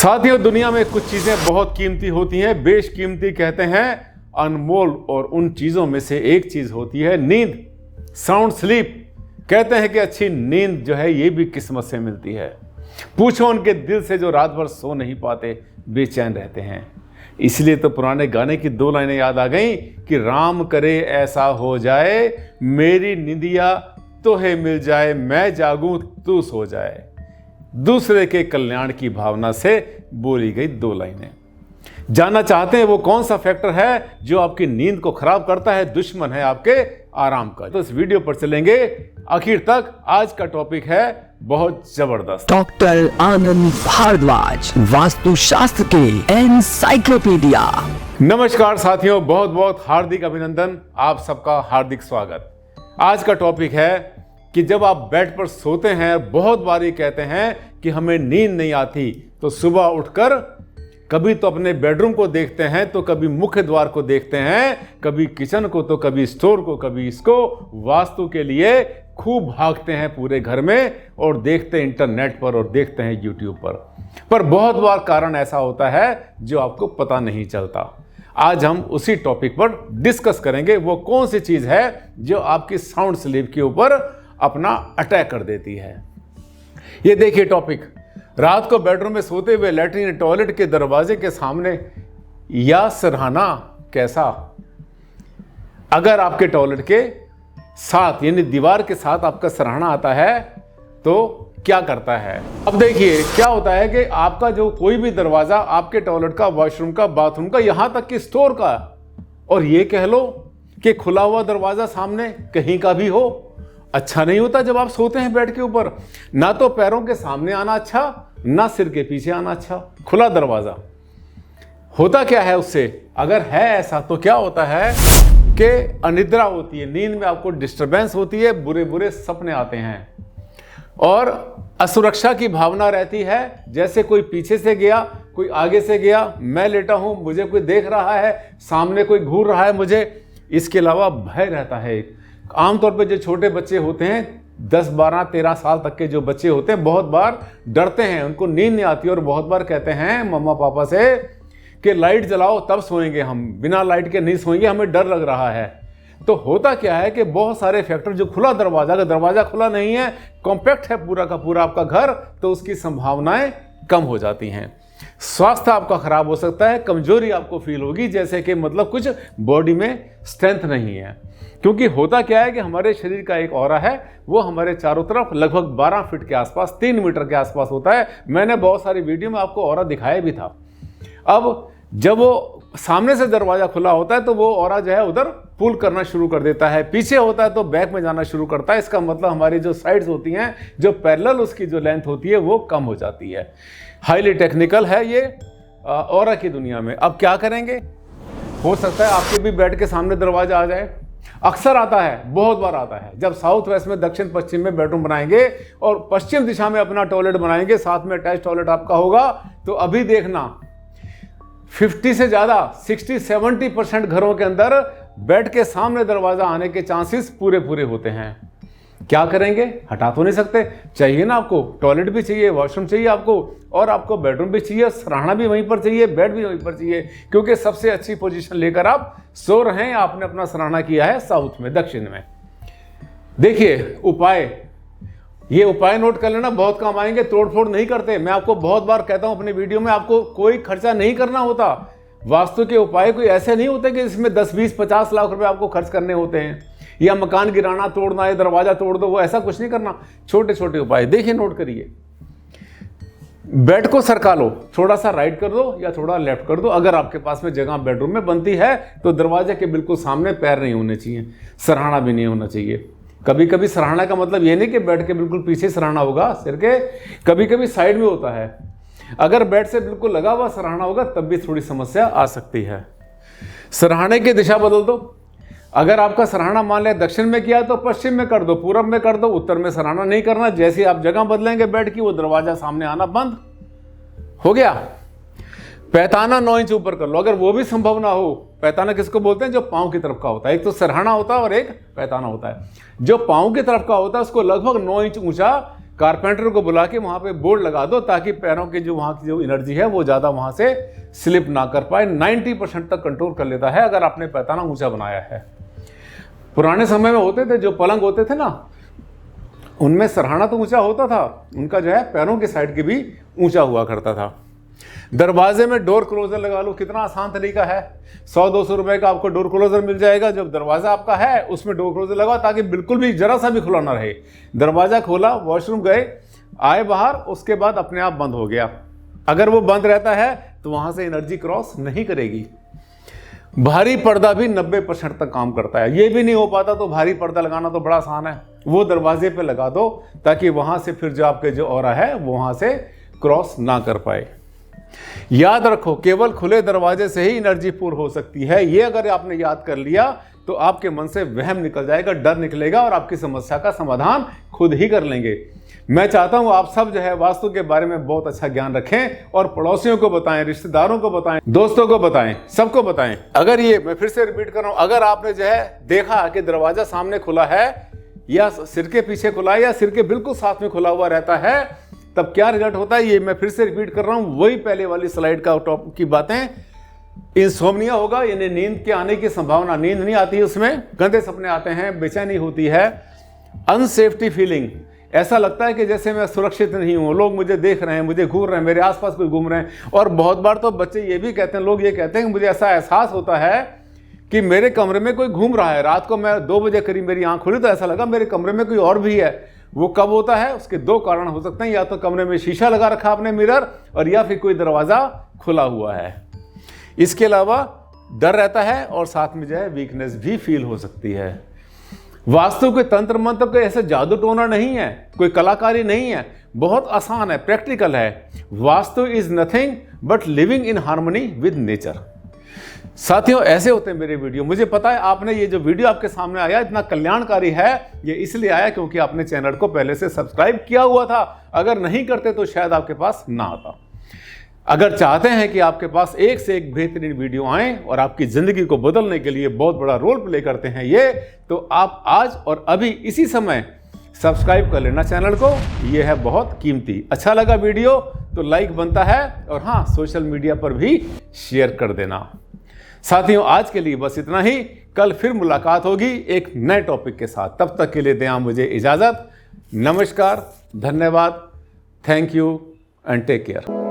साथियों, दुनिया में कुछ चीजें बहुत कीमती होती हैं, बेशकीमती कहते हैं, अनमोल। और उन चीजों में से एक चीज होती है नींद, साउंड स्लीप। कहते हैं कि अच्छी नींद जो है ये भी किस्मत से मिलती है। पूछो उनके दिल से जो रात भर सो नहीं पाते, बेचैन रहते हैं। इसलिए तो पुराने गाने की दो लाइनें याद आ गई कि राम करे ऐसा हो जाए, मेरी निंदिया तोहे मिल जाए, मैं जागूं तू सो जाए। दूसरे के कल्याण की भावना से बोली गई दो लाइनें। जानना चाहते हैं वो कौन सा फैक्टर है जो आपकी नींद को खराब करता है, दुश्मन है आपके आराम का? तो इस वीडियो पर चलेंगे आखिर तक। आज का टॉपिक है बहुत जबरदस्त। डॉक्टर आनंद भारद्वाज, वास्तुशास्त्र के एनसाइक्लोपीडिया। नमस्कार साथियों, बहुत बहुत हार्दिक अभिनंदन, आप सबका हार्दिक स्वागत। आज का टॉपिक है कि जब आप बेड पर सोते हैं, बहुत बार ये कहते हैं कि हमें नींद नहीं आती, तो सुबह उठकर कभी तो अपने बेडरूम को देखते हैं, तो कभी मुख्य द्वार को देखते हैं, कभी किचन को, तो कभी स्टोर को, कभी इसको। वास्तु के लिए खूब भागते हैं पूरे घर में और देखते हैं इंटरनेट पर और देखते हैं यूट्यूब पर बहुत बार कारण ऐसा होता है जो आपको पता नहीं चलता। आज हम उसी टॉपिक पर डिस्कस करेंगे, वो कौन सी चीज है जो आपकी साउंड स्लीप के ऊपर अपना अटैक कर देती है। ये देखिए टॉपिक, रात को बेडरूम में सोते हुए लैट्रिन टॉयलेट के दरवाजे के सामने या सिरहाना कैसा? अगर आपके टॉयलेट के साथ यानी दीवार के साथ आपका सिरहाना आता है तो क्या करता है? अब देखिए क्या होता है कि आपका जो कोई भी दरवाजा, आपके टॉयलेट का, वॉशरूम का, बाथरूम का, यहां तक कि स्टोर का, और ये कह लो कि खुला हुआ दरवाजा सामने कहीं का भी हो, अच्छा नहीं होता जब आप सोते हैं बेड के ऊपर। ना तो पैरों के सामने आना अच्छा, ना सिर के पीछे आना अच्छा। खुला दरवाजा होता क्या है उससे? अगर है ऐसा तो क्या होता है कि अनिद्रा होती है, नींद में आपको डिस्टरबेंस होती है, बुरे बुरे सपने आते हैं और असुरक्षा की भावना रहती है। जैसे कोई पीछे से गया, कोई आगे से गया, मैं लेटा हूं, मुझे कोई देख रहा है, सामने कोई घूर रहा है मुझे। इसके अलावा भय रहता है। आमतौर पे जो छोटे बच्चे होते हैं, 10, 12, 13 साल तक के जो बच्चे होते हैं, बहुत बार डरते हैं, उनको नींद नहीं आती और बहुत बार कहते हैं मम्मा पापा से कि लाइट जलाओ तब सोएंगे, हम बिना लाइट के नहीं सोएंगे, हमें डर लग रहा है। तो होता क्या है कि बहुत सारे फैक्टर, जो खुला दरवाजा, अगर दरवाजा खुला नहीं है, कॉम्पैक्ट है पूरा का पूरा आपका घर, तो उसकी संभावनाएं कम हो जाती हैं। स्वास्थ्य आपका खराब हो सकता है, कमजोरी आपको फील होगी, जैसे कि मतलब कुछ बॉडी में स्ट्रेंथ नहीं है। क्योंकि होता क्या है कि हमारे शरीर का एक ऑरा है, वो हमारे चारों तरफ लगभग 12 फीट के आसपास, 3 मीटर के आसपास होता है। मैंने बहुत सारी वीडियो में आपको ऑरा दिखाया भी था। अब जब वो सामने से दरवाजा खुला होता है तो वो ऑरा जो है उधर पुल करना शुरू कर देता है, पीछे होता है तो बैक में जाना शुरू करता है। इसका मतलब हमारी जो साइड्स होती हैं, जो पैरेलल उसकी जो लेंथ होती है वो कम हो जाती है। हाईली टेक्निकल है ये ऑरा की दुनिया में। अब क्या करेंगे? हो सकता है आपके भी बेड के सामने दरवाजा आ जाए। अक्सर आता है, बहुत बार आता है। जब साउथ वेस्ट में, दक्षिण पश्चिम में बेडरूम बनाएंगे और पश्चिम दिशा में अपना टॉयलेट बनाएंगे, साथ में अटैच टॉयलेट आपका होगा, तो अभी देखना 50 से ज्यादा 60-70% घरों के अंदर बेड के सामने दरवाजा आने के चांसेस पूरे पूरे होते हैं। क्या करेंगे? हटा तो नहीं सकते, चाहिए ना आपको, टॉयलेट भी चाहिए, वॉशरूम चाहिए आपको, और आपको बेडरूम भी चाहिए, सराहना भी वहीं पर चाहिए, बेड भी वहीं पर चाहिए, क्योंकि सबसे अच्छी पोजीशन लेकर आप सो रहे हैं। आपने अपना सराहना किया है साउथ में, दक्षिण में। देखिए उपाय, ये उपाय नोट कर लेना, बहुत काम आएंगे। तोड़फोड़ नहीं करते, मैं आपको बहुत बार कहता हूं अपनी वीडियो में, आपको कोई खर्चा नहीं करना होता। वास्तु के उपाय कोई ऐसे नहीं होते कि इसमें 10, 20, 50 लाख रुपए आपको खर्च करने होते हैं, या मकान गिराना, तोड़ना, या दरवाजा तोड़ दो, वो ऐसा कुछ नहीं करना। छोटे छोटे उपाय देखिए, नोट करिए। बेड को सरका लो, थोड़ा सा राइट कर दो या थोड़ा लेफ्ट कर दो। अगर आपके पास में जगह बेडरूम में बनती है तो दरवाजे के बिल्कुल सामने पैर नहीं होने चाहिए, सराहना भी नहीं होना चाहिए। कभी कभी सराहना का मतलब ये नहीं कि बेड के बिल्कुल पीछे सराहना होगा सिर के, कभी कभी साइड में होता है। अगर बेड से बिल्कुल लगा हुआ सराहना होगा तब भी थोड़ी समस्या आ सकती है। सराहने की दिशा बदल दो। अगर आपका सराहना मान लिया दक्षिण में किया तो पश्चिम में कर दो, पूरब में कर दो, उत्तर में सराहना नहीं करना। जैसे आप जगह बदलेंगे बेड की, वो दरवाजा सामने आना बंद हो गया। पैताना 9 इंच ऊपर कर लो, अगर वो भी संभव ना हो। पैताना किसको बोलते हैं? जो पांव की तरफ का होता है। एक तो सरहाना होता है और एक पैताना होता है। जो पांव की तरफ का होता है उसको लगभग 9 इंच ऊंचा कारपेंटर को बुला के वहाँ पे बोर्ड लगा दो ताकि पैरों की जो वहाँ की जो एनर्जी है वो ज़्यादा वहाँ से स्लिप ना कर पाए। 90% तक कंट्रोल कर लेता है अगर आपने पैताना ऊंचा बनाया है। पुराने समय में होते थे जो पलंग होते थे ना, उनमें सरहाना तो ऊंचा होता था, उनका जो है पैरों की साइड की भी ऊंचा हुआ करता था। दरवाजे में डोर क्लोजर लगा लो, कितना आसान तरीका है। 100-200 रुपए का आपको डोर क्लोजर मिल जाएगा। जब दरवाजा आपका है उसमें डोर क्लोजर लगाओ ताकि बिल्कुल भी जरा सा भी खुला ना रहे। दरवाजा खोला, वॉशरूम गए, आए बाहर, उसके बाद अपने आप बंद हो गया। अगर वो बंद रहता है तो वहां से एनर्जी क्रॉस नहीं करेगी। भारी पर्दा भी 90% तक काम करता है। ये भी नहीं हो पाता तो भारी पर्दा लगाना तो बड़ा आसान है, वो दरवाजे पे लगा दो ताकि वहां से फिर जो आपके जो ऑरा है वो वहां से क्रॉस ना कर पाए। याद रखो, केवल खुले दरवाजे से ही एनर्जी पूर्ण हो सकती है। ये अगर आपने याद कर लिया तो आपके मन से वहम निकल जाएगा, डर निकलेगा और आपकी समस्या का समाधान खुद ही कर लेंगे। मैं चाहता हूं आप सब जो है वास्तु के बारे में बहुत अच्छा ज्ञान रखें और पड़ोसियों को बताएं, रिश्तेदारों को बताएं, दोस्तों को बताएं, सबको बताएं। अगर ये, मैं फिर से रिपीट कर रहा हूं, अगर आपने जो है देखा कि दरवाजा सामने खुला है या सिर के पीछे खुला है या सिर के बिल्कुल साथ में खुला हुआ रहता है, तब क्या रिजल्ट होता है, ये मैं फिर से रिपीट कर रहा हूं, वही पहले वाली स्लाइड का टॉप की बातें। इंसोम्निया होगा, यानी नींद के आने की संभावना, नींद नहीं आती है, उसमें गंदे सपने आते हैं, बेचैनी होती है, अनसेफ्टी फीलिंग, ऐसा लगता है कि जैसे मैं सुरक्षित नहीं हूं, लोग मुझे देख रहे हैं, मुझे घूर रहे हैं, मेरे आसपास कोई घूम रहे हैं। और बहुत बार तो बच्चे ये भी कहते हैं, लोग ये कहते हैं कि मुझे ऐसा एहसास होता है कि मेरे कमरे में कोई घूम रहा है। रात को मैं 2 बजे करीब मेरी आंख खुली तो ऐसा लगा मेरे कमरे में कोई और भी है। वो कब होता है, उसके 2 कारण हो सकते हैं, या तो कमरे में शीशा लगा रखा आपने मिरर, और या फिर कोई दरवाजा खुला हुआ है। इसके अलावा डर रहता है और साथ में जो है वीकनेस भी फील हो सकती है। वास्तु के तंत्र मंत्र कोई ऐसा जादू टोना नहीं है, कोई कलाकारी नहीं है, बहुत आसान है, प्रैक्टिकल है। Vastu is nothing but living in harmony with nature. साथियों, ऐसे होते हैं मेरे वीडियो। मुझे पता है आपने ये जो वीडियो आपके सामने आया इतना कल्याणकारी है, ये इसलिए आया क्योंकि आपने चैनल को पहले से सब्सक्राइब किया हुआ था। अगर नहीं करते तो शायद आपके पास ना आता। अगर चाहते हैं कि आपके पास एक से एक बेहतरीन वीडियो आए और आपकी जिंदगी को बदलने के लिए बहुत बड़ा रोल प्ले करते हैं ये, तो आप आज और अभी इसी समय सब्सक्राइब कर लेना चैनल को, ये है बहुत कीमती। अच्छा लगा वीडियो तो लाइक बनता है, और हाँ, सोशल मीडिया पर भी शेयर कर देना। साथियों, आज के लिए बस इतना ही। कल फिर मुलाकात होगी एक नए टॉपिक के साथ। तब तक के लिए दें मुझे इजाजत। नमस्कार, धन्यवाद, thank you and take care.